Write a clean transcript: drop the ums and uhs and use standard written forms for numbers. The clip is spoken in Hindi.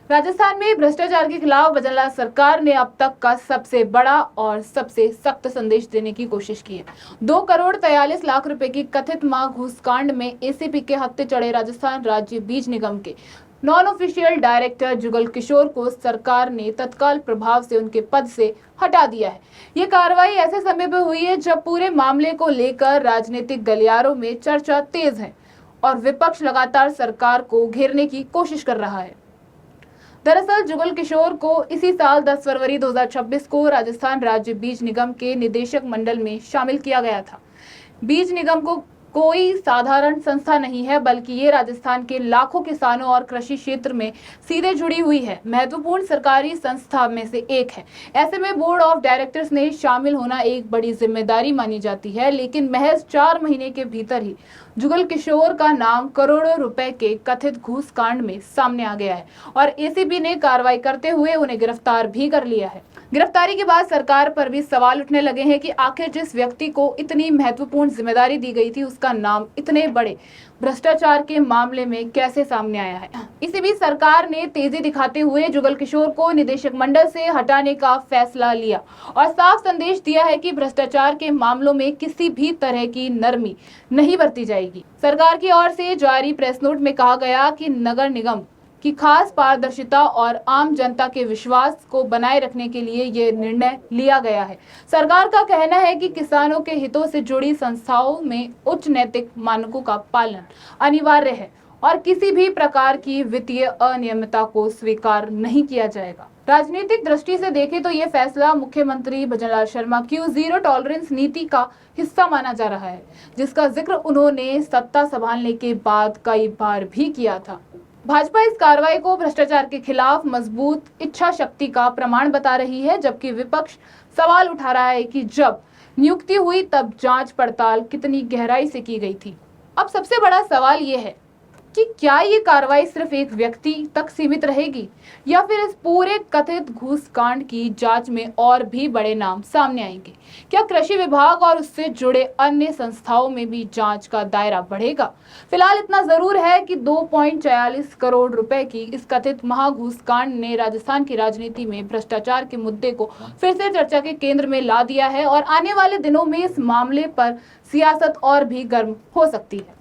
राजस्थान में भ्रष्टाचार के खिलाफ भजनलाल सरकार ने अब तक का सबसे बड़ा और सबसे सख्त संदेश देने की कोशिश की है। 2 करोड़ 43 लाख रुपए की कथित मां घूसकांड में एसीपी के हत्थे चढ़े राजस्थान राज्य बीज निगम के non official director Jugal Kishore को सरकार ने तत्काल प्रभाव से उनके पद से हटा दिया है। ये कार्रवाई ऐसे समय पर हुई है जब पूरे मामले को लेकर राजनीतिक गलियारों में चर्चा तेज है और विपक्ष लगातार सरकार को घेरने की कोशिश कर रहा है। दरअसल जुगल किशोर को इसी साल 10 फरवरी 2026 को राजस्थान राज्य बीज निगम के निदेशक मंडल में शामिल किया गया था। बीज निगम को कोई साधारण संस्था नहीं है, बल्कि ये राजस्थान के लाखों किसानों और कृषि क्षेत्र में सीधे जुड़ी हुई है महत्वपूर्ण सरकारी संस्था में से एक है। ऐसे में बोर्ड ऑफ डायरेक्टर्स ने शामिल होना एक बड़ी जिम्मेदारी मानी जाती है, लेकिन महज 4 महीने के भीतर ही जुगल किशोर का नाम करोड़ों रुपए के कथित घूस कांड में सामने आ गया है और एसीबी ने कार्रवाई करते हुए उन्हें गिरफ्तार भी कर लिया है। गिरफ्तारी के बाद सरकार पर भी सवाल उठने लगे हैं कि आखिर जिस व्यक्ति को इतनी महत्वपूर्ण जिम्मेदारी दी गई थी, उसका नाम इतने बड़े भ्रष्टाचार के मामले में कैसे सामने आया है। इसी बीच सरकार ने तेजी दिखाते हुए जुगल किशोर को निदेशक मंडल से हटाने का फैसला लिया और साफ संदेश दिया है कि भ्रष्टाचार के मामलों में किसी भी तरह की नरमी नहीं बरती जाएगी। सरकार की ओर से जारी प्रेस नोट में कहा गया कि नगर निगम की खास पारदर्शिता और आम जनता के विश्वास को बनाए रखने के लिए ये निर्णय लिया गया है। सरकार का कहना है कि किसानों के हितों से जुड़ी संस्थाओं में उच्च नैतिक मानकों का पालन अनिवार्य है और किसी भी प्रकार की वित्तीय अनियमितता को स्वीकार नहीं किया जाएगा। राजनीतिक दृष्टि से देखें तो ये फैसला मुख्यमंत्री भजनलाल शर्मा की जीरो टॉलरेंस नीति का हिस्सा माना जा रहा है, जिसका जिक्र उन्होंने सत्ता संभालने के बाद कई बार भी किया था। भाजपा इस कार्रवाई को भ्रष्टाचार के खिलाफ मजबूत इच्छा शक्ति का प्रमाण बता रही है, जबकि विपक्ष सवाल उठा रहा है कि जब नियुक्ति हुई तब जांच पड़ताल कितनी गहराई से की गई थी। अब सबसे बड़ा सवाल ये है कि क्या ये कार्रवाई सिर्फ एक व्यक्ति तक सीमित रहेगी या फिर इस पूरे कथित घूस कांड की जांच में और भी बड़े नाम सामने आएंगे। क्या कृषि विभाग और उससे जुड़े अन्य संस्थाओं में भी जांच का दायरा बढ़ेगा। फिलहाल इतना जरूर है कि 2.44 करोड़ रुपए की इस कथित महाघूस कांड ने राजस्थान की राजनीति में भ्रष्टाचार के मुद्दे को फिर से चर्चा के केंद्र में ला दिया है और आने वाले दिनों में इस मामले पर सियासत और भी गर्म हो सकती है।